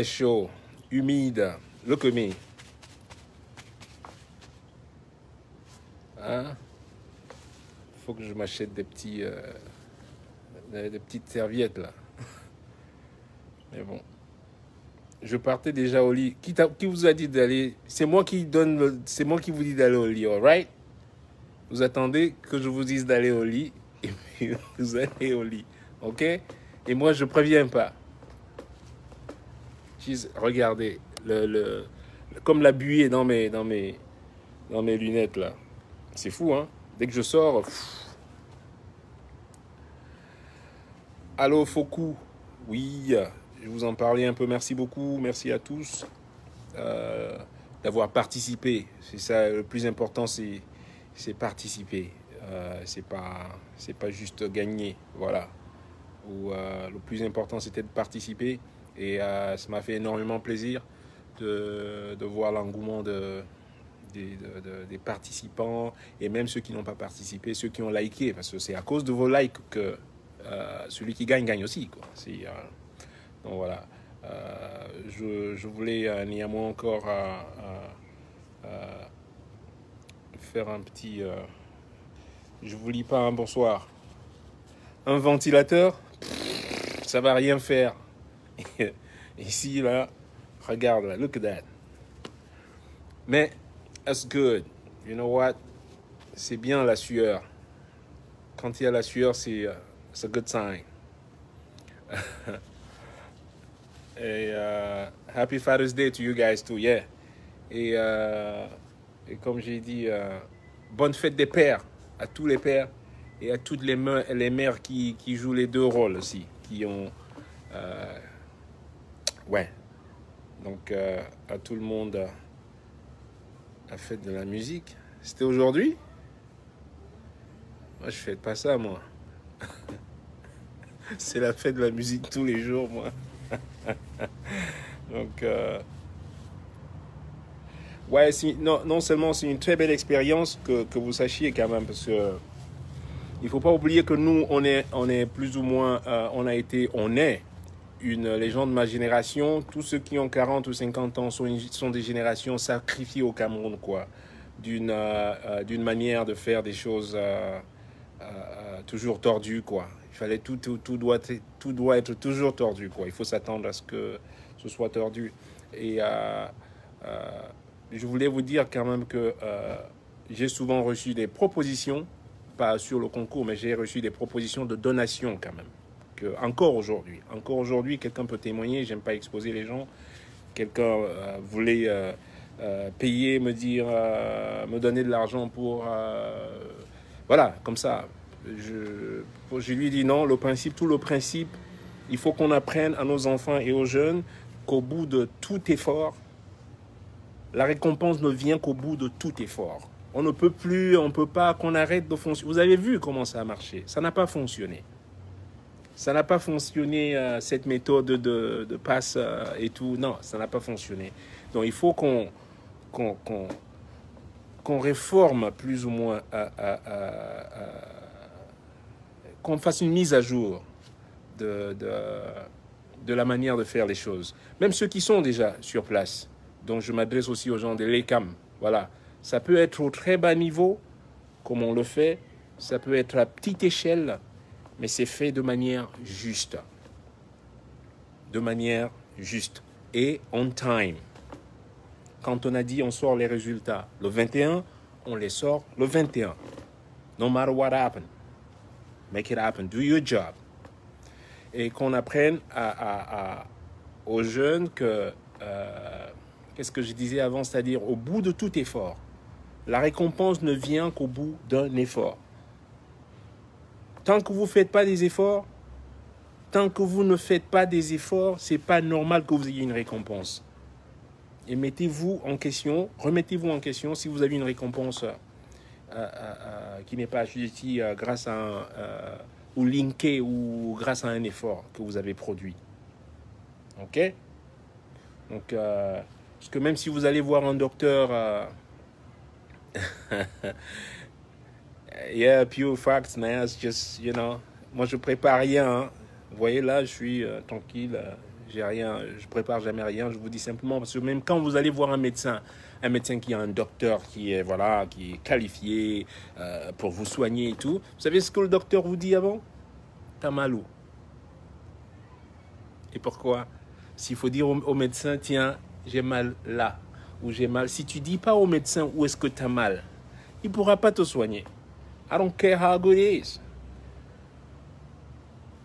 Chaud, humide. Look at me. Hein? Faut que je m'achète des petites serviettes là. Mais bon. Je partais déjà au lit. Qui vous a dit d'aller? C'est moi qui vous dis d'aller au lit, alright? Vous attendez que je vous dise d'aller au lit et puis vous allez au lit, ok? Et moi je préviens pas. Regardez, comme la buée dans mes lunettes là. C'est fou, hein? Dès que je sors. Allô, Foku. Oui, je vous en parlais un peu. Merci beaucoup. Merci à tous d'avoir participé. C'est ça, le plus important, c'est participer. C'est pas juste gagner. Voilà. Le plus important, c'était de participer. Et ça m'a fait énormément plaisir de voir l'engouement des participants et même ceux qui n'ont pas participé, ceux qui ont liké, parce que c'est à cause de vos likes que celui qui gagne aussi, quoi. Donc voilà. Je voulais néanmoins encore faire un petit... je vous lis pas un bonsoir. Un ventilateur, ça va rien faire. Ici, là, regarde, là, look at that. Mais, that's good. You know what? C'est bien la sueur. Quand il y a la sueur, c'est a good sign. Et happy Father's Day to you guys too, yeah. Et comme j'ai dit, bonne fête des pères à tous les pères et à toutes les mères qui jouent les deux rôles aussi, qui ont... ouais. Donc, à tout le monde, la fête de la musique. C'était aujourd'hui? Moi, je fête pas ça, moi. C'est la fête de la musique tous les jours, moi. Donc, ouais, non seulement c'est une très belle expérience que vous sachiez quand même, parce que il faut pas oublier que nous, on est plus ou moins, on est les gens de ma génération. Tous ceux qui ont 40 ou 50 ans sont des générations sacrifiées au Cameroun, quoi, d'une manière de faire des choses toujours tordues, quoi. Il fallait tout doit être toujours tordu, quoi. Il faut s'attendre à ce que ce soit tordu. Et je voulais vous dire quand même que j'ai souvent reçu des propositions, pas sur le concours, mais j'ai reçu des propositions de donation quand même. Encore aujourd'hui, quelqu'un peut témoigner, j'aime pas exposer les gens, quelqu'un voulait payer, me donner de l'argent pour... voilà, comme ça. Je lui dis non, tout le principe, il faut qu'on apprenne à nos enfants et aux jeunes qu'au bout de tout effort, la récompense ne vient qu'au bout de tout effort. On ne peut pas qu'on arrête de fonctionner. Vous avez vu comment ça a marché. Ça n'a pas fonctionné. Ça n'a pas fonctionné, cette méthode de passe et tout. Non, ça n'a pas fonctionné. Donc, il faut qu'on réforme plus ou moins, qu'on fasse une mise à jour de la manière de faire les choses. Même ceux qui sont déjà sur place. Donc, je m'adresse aussi aux gens de l'ECAM. Voilà. Ça peut être au très bas niveau, comme on le fait. Ça peut être à petite échelle, mais c'est fait de manière juste. De manière juste. Et on time. Quand on a dit on sort les résultats le 21, on les sort le 21. No matter what happen. Make it happen. Do your job. Et qu'on apprenne aux jeunes que... qu'est-ce que je disais avant? C'est-à-dire au bout de tout effort. La récompense ne vient qu'au bout d'un effort. Tant que vous ne faites pas des efforts, c'est pas normal que vous ayez une récompense. Et remettez-vous en question si vous avez une récompense qui n'est pas assujettie grâce à ou linkée ou grâce à un effort que vous avez produit. Ok? Donc, parce que même si vous allez voir un docteur... yeah, pure facts, man. It's just, you know. Moi, je prépare rien. Hein. Vous voyez, là, je suis tranquille. j'ai rien, je prépare jamais rien. Je vous dis simplement parce que même quand vous allez voir un médecin qui est un docteur, qui est voilà, qui est qualifié pour vous soigner et tout, vous savez ce que le docteur vous dit avant? T'as mal où? Et pourquoi? S'il faut dire au médecin, tiens, j'ai mal là, ou j'ai mal. Si tu dis pas au médecin où est-ce que tu as mal, il pourra pas te soigner. I don't care how good it is.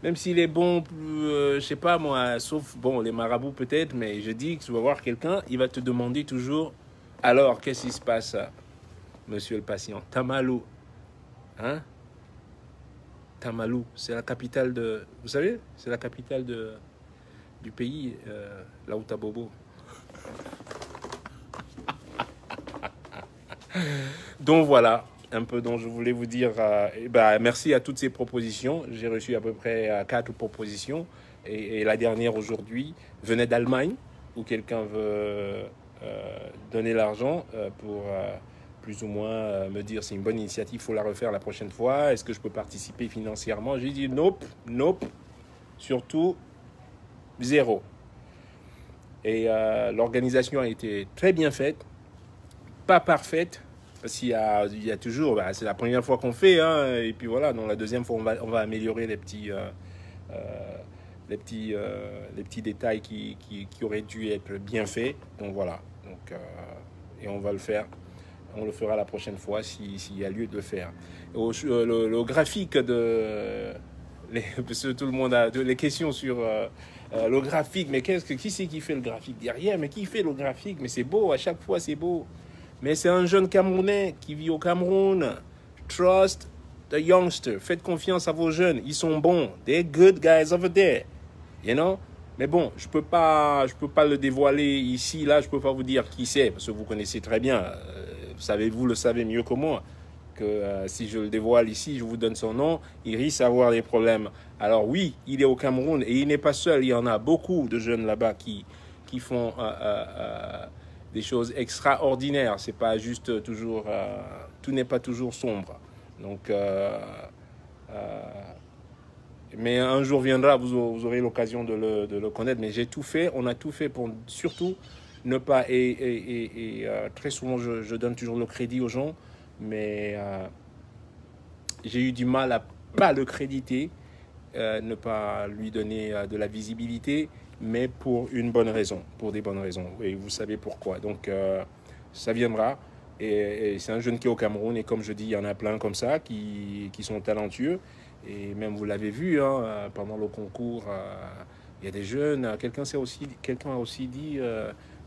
Même s'il est bon, je sais pas moi, sauf bon les marabouts peut-être, mais je dis que tu vas voir quelqu'un, il va te demander toujours, alors qu'est-ce qui se passe, monsieur le patient? T'as mal où? Hein? Tamalou, c'est la capitale de, vous savez, c'est la capitale du pays, là où t'as Bobo. Donc voilà, un peu dont je voulais vous dire. Merci à toutes ces propositions. J'ai reçu à peu près 4 propositions. Et la dernière aujourd'hui venait d'Allemagne, où quelqu'un veut donner l'argent pour plus ou moins me dire c'est une bonne initiative, il faut la refaire la prochaine fois. Est-ce que je peux participer financièrement? J'ai dit nope, nope, surtout zéro. Et l'organisation a été très bien faite, pas parfaite, parce qu'il y a toujours, c'est la première fois qu'on fait, hein, et puis voilà, donc la deuxième fois on va améliorer les petits détails qui auraient dû être bien faits. Donc voilà, donc, et on va le faire. On le fera la prochaine fois s'il y a lieu de le faire. Le graphique parce que tout le monde a les questions sur le graphique. Mais qui c'est qui fait le graphique derrière? Mais qui fait le graphique? Mais c'est beau, à chaque fois c'est beau. Mais c'est un jeune Camerounais qui vit au Cameroun. Trust the youngster. Faites confiance à vos jeunes. Ils sont bons. They're good guys over there. You know? Mais bon, je peux pas le dévoiler ici, là. Je peux pas vous dire qui c'est, parce que vous connaissez très bien. Vous le savez mieux que moi, que si je le dévoile ici, je vous donne son nom, il risque d'avoir des problèmes. Alors oui, il est au Cameroun et il n'est pas seul. Il y en a beaucoup de jeunes là-bas qui font des choses extraordinaires. C'est pas juste toujours, tout n'est pas toujours sombre. Donc, mais un jour viendra, vous aurez l'occasion de le connaître. Mais j'ai tout fait, on a tout fait pour surtout ne pas... Et très souvent, je donne toujours le crédit aux gens, mais j'ai eu du mal à pas le créditer, ne pas lui donner de la visibilité, mais pour une bonne raison, pour des bonnes raisons. Et vous savez pourquoi. Donc, ça viendra. Et c'est un jeune qui est au Cameroun. Et comme je dis, il y en a plein comme ça qui sont talentueux. Et même vous l'avez vu, hein, pendant le concours, il y a des jeunes. Quelqu'un a aussi dit,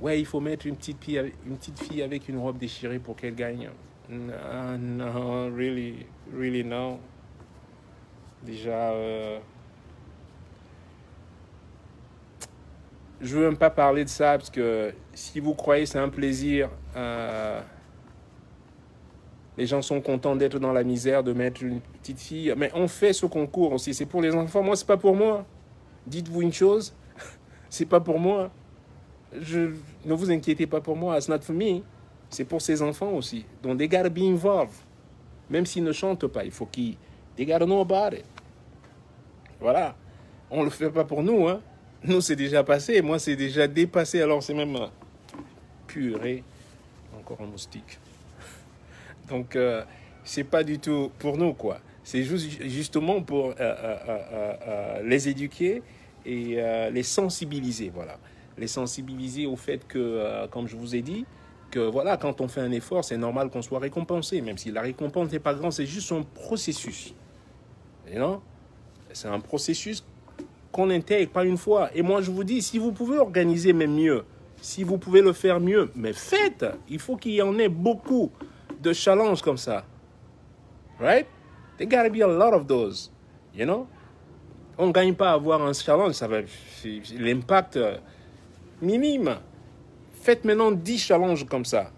ouais, il faut mettre une petite fille avec une robe déchirée pour qu'elle gagne. No, really no. Déjà, je veux même pas parler de ça parce que si vous croyez c'est un plaisir, les gens sont contents d'être dans la misère, de mettre une petite fille. Mais on fait ce concours aussi, c'est pour les enfants. Moi, c'est pas pour moi. Dites-vous une chose, c'est pas pour moi. Ne vous inquiétez pas pour moi, it's not for me. C'est pour ces enfants aussi. Donc, they gotta be involved. Même s'ils ne chantent pas, il faut qu'ils... They gotta know about it. Voilà. On le fait pas pour nous, hein. Nous, c'est déjà passé. Moi, c'est déjà dépassé. Alors, c'est même purée. Encore un moustique. Donc, c'est pas du tout pour nous, quoi. C'est justement pour les éduquer et les sensibiliser, voilà. Les sensibiliser au fait que, comme je vous ai dit, que voilà, quand on fait un effort, c'est normal qu'on soit récompensé, même si la récompense n'est pas grande, c'est juste un processus. Et non, c'est un processus qu'on intègre pas une fois. Et moi, je vous dis, si vous pouvez organiser même mieux, si vous pouvez le faire mieux, mais faites. Il faut qu'il y en ait beaucoup de challenges comme ça. Right? There gotta be a lot of those. You know? On ne gagne pas à avoir un challenge, ça va, l'impact minime. Faites maintenant 10 challenges comme ça.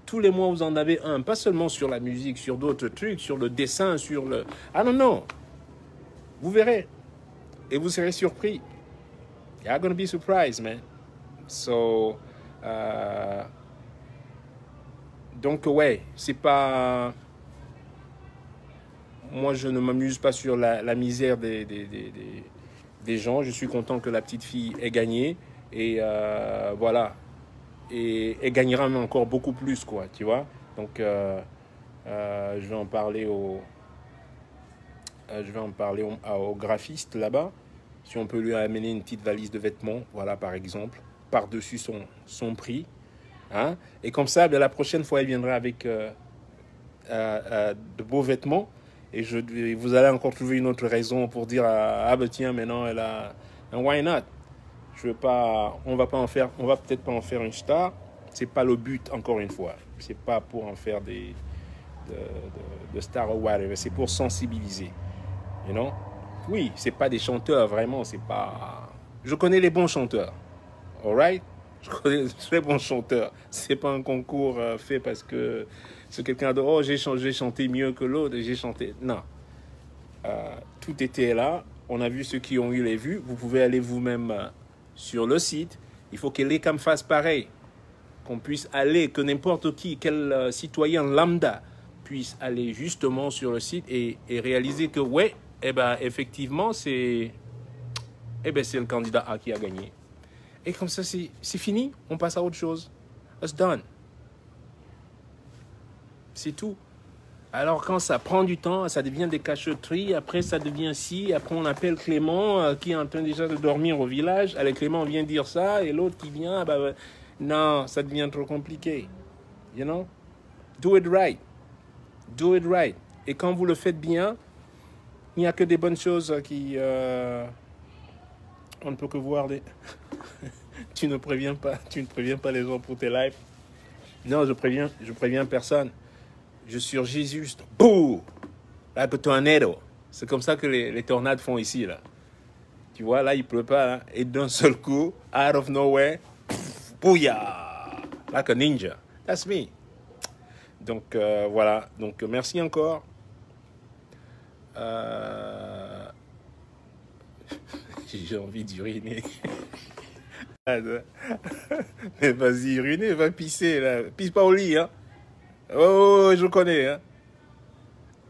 Tous les mois, vous en avez un. Pas seulement sur la musique, sur d'autres trucs, sur le dessin, sur le... Ah non, non. Vous verrez. Et vous serez surpris. You're gonna be surprised, man. So... donc, ouais, c'est pas... Moi, je ne m'amuse pas sur la misère des des gens. Je suis content que la petite fille ait gagné. Et voilà. Et elle gagnera même encore beaucoup plus, quoi, tu vois. Donc, je vais en parler au graphiste là-bas. Si on peut lui amener une petite valise de vêtements, voilà, par exemple, par-dessus son prix. Hein? Et comme ça, bien, la prochaine fois, elle viendra avec de beaux vêtements. Et vous allez encore trouver une autre raison pour dire ah ben tiens, maintenant, elle a... And why not? On va peut-être pas en faire une star. C'est pas le but, encore une fois. C'est pas pour en faire de stars ou whatever. C'est pour sensibiliser. You know? Oui, c'est pas des chanteurs, vraiment. C'est pas... Je connais les bons chanteurs. Alright? Je connais les très bons chanteurs. C'est pas un concours fait parce que c'est quelqu'un de... Oh, j'ai chanté mieux que l'autre. J'ai chanté... Non. Tout était là. On a vu ceux qui ont eu les vues. Vous pouvez aller vous-même sur le site. Il faut que l'ECAM fasse pareil. Qu'on puisse aller, que n'importe qui, quel citoyen lambda puisse aller justement sur le site et réaliser que, ouais, eh ben, effectivement, c'est le candidat A qui a gagné. Et comme ça, c'est fini. On passe à autre chose. It's done. C'est tout. Alors quand ça prend du temps, ça devient des cachotteries, après ça devient ci, après on appelle Clément qui est en train déjà de dormir au village. Allez, Clément vient dire ça et l'autre qui vient, non, ça devient trop compliqué. You know? Do it right. Do it right. Et quand vous le faites bien, il n'y a que des bonnes choses qui... on ne peut que voir des... Tu ne préviens pas les gens pour tes lives. Non, je préviens personne. Je surgis juste, boum, like a tornado. C'est comme ça que les tornades font ici, là. Tu vois, là, il pleut pas, hein, et d'un seul coup, out of nowhere, bouya, like a ninja. That's me. Donc, voilà. Donc, merci encore. J'ai envie d'uriner. Mais vas-y, uriner, va pisser, là. Pisse pas au lit, hein. Oh, je connais, hein.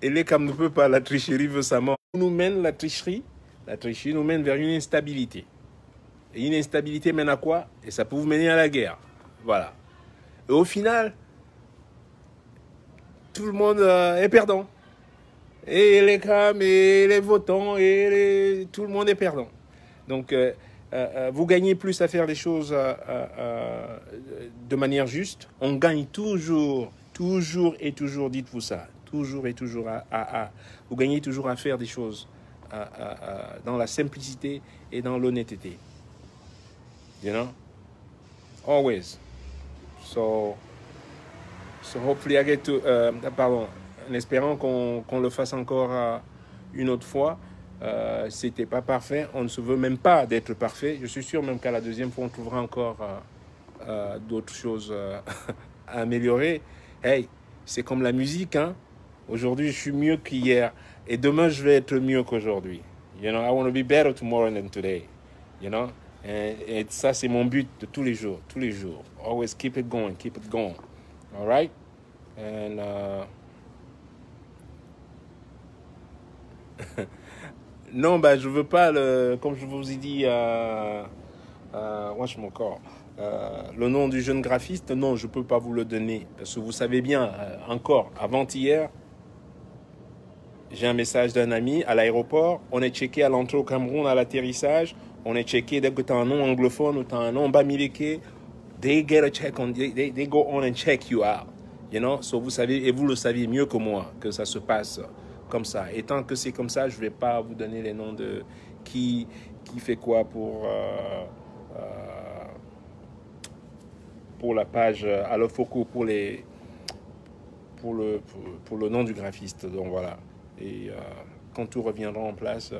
Et les cam ne peut pas, la tricherie veut sa mort. Nous mène la tricherie nous mène vers une instabilité. Et une instabilité mène à quoi? Et ça peut vous mener à la guerre. Voilà. Et au final, tout le monde est perdant. Et les cam, et les votants, tout le monde est perdant. Donc, vous gagnez plus à faire les choses de manière juste. On gagne toujours et toujours, dites-vous ça. Toujours et toujours vous gagnez toujours à faire des choses dans la simplicité et dans l'honnêteté. You know? Always. So hopefully I get to... pardon. En espérant qu'on le fasse encore une autre fois. C'était pas parfait. On ne se veut même pas d'être parfait. Je suis sûr même qu'à la deuxième fois, on trouvera encore d'autres choses à améliorer. Hey, c'est comme la musique, hein. Aujourd'hui, je suis mieux qu'hier. Et demain, je vais être mieux qu'aujourd'hui. You know, I want to be better tomorrow than today. You know? Et ça, c'est mon but de tous les jours. Tous les jours. Always keep it going. Keep it going. All right? And... non, je veux pas, comme je vous ai dit, le nom du jeune graphiste, non, je peux pas vous le donner. Parce que vous savez bien, encore, avant-hier, j'ai un message d'un ami à l'aéroport. On est checké à l'entrée au Cameroun à l'atterrissage. On est checké dès que tu as un nom anglophone ou tu as un nom bamileke. They get a check on, they go on and check you out. You know? So vous savez, et vous le saviez mieux que moi, que ça se passe comme ça. Et tant que c'est comme ça, je ne vais pas vous donner les noms de qui fait quoi pour la page Alofoco, pour le nom du graphiste. Donc voilà. Et quand tout reviendra en place,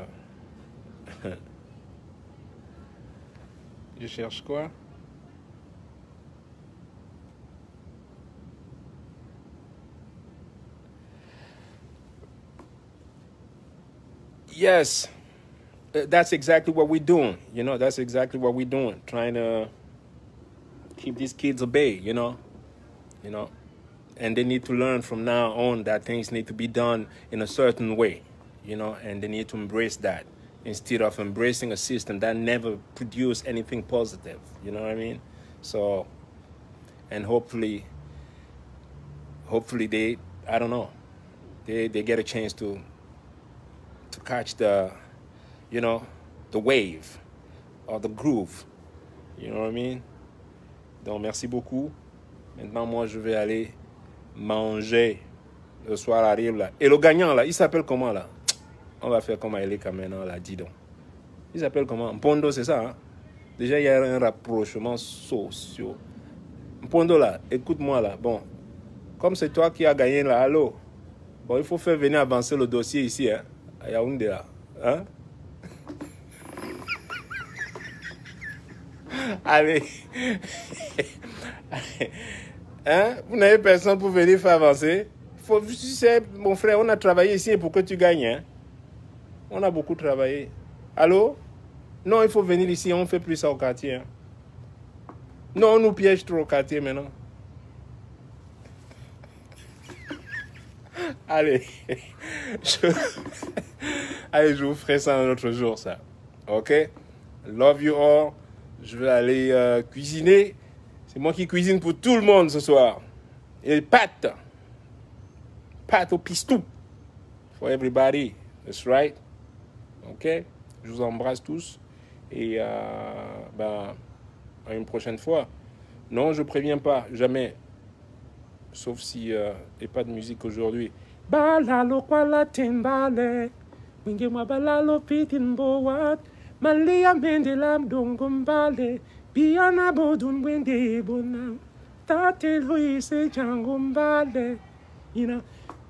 je cherche quoi? Yes, that's exactly what we're doing. You know, that's exactly what we're doing. Trying to keep these kids at bay, you know. And they need to learn from now on that things need to be done in a certain way, you know, and they need to embrace that. instead of embracing a system that never produced anything positive. You know what I mean? So, and hopefully they, I don't know, they get a chance to catch the, you know, the wave or the groove. You know what I mean? Donc, merci beaucoup. Maintenant, moi, je vais aller manger. Le soir arrive là. Et le gagnant là, il s'appelle comment là? On va faire comme Aeleka maintenant là, dis donc. Il s'appelle comment? Mpondo, c'est ça, hein? Déjà, il y a un rapprochement social. Mpondo là, écoute-moi là. Bon, comme c'est toi qui as gagné là, allô? Bon, il faut faire venir avancer le dossier ici, hein? À Yaoundé là. Hein? Allez. Hein? Vous n'avez personne pour venir faire avancer? Tu sais, mon frère, on a travaillé ici pour que tu gagnes. Hein? On a beaucoup travaillé. Allô? Non, il faut venir ici, on ne fait plus ça au quartier. Hein? Non, on nous piège trop au quartier maintenant. Allez. Allez, je vous ferai ça un autre jour, ça. OK? Love you all. Je vais aller cuisiner. C'est moi qui cuisine pour tout le monde ce soir. Et pâtes. Pâtes au pistou. For everybody. That's right. OK? Je vous embrasse tous. Et à une prochaine fois. Non, je préviens pas. Jamais. Sauf si il n'y a pas de musique aujourd'hui. Balalo kwala timbale. Mingema balalo pitin boat. Malia mendelam dongombale. Biana bodun wende bonam. Tate luise jangombale. Ina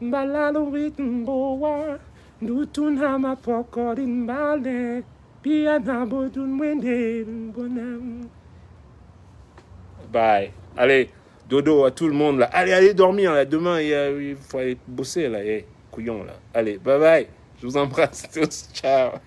balalo witin boat. Nutun hama pokorin bale. Biana bodun wende bonam. Bye. Allez, dodo à tout le monde là. Allez dormir là. Demain, il faut aller bosser là. Couillon là. Allez, bye bye. Je vous embrasse tous. Ciao.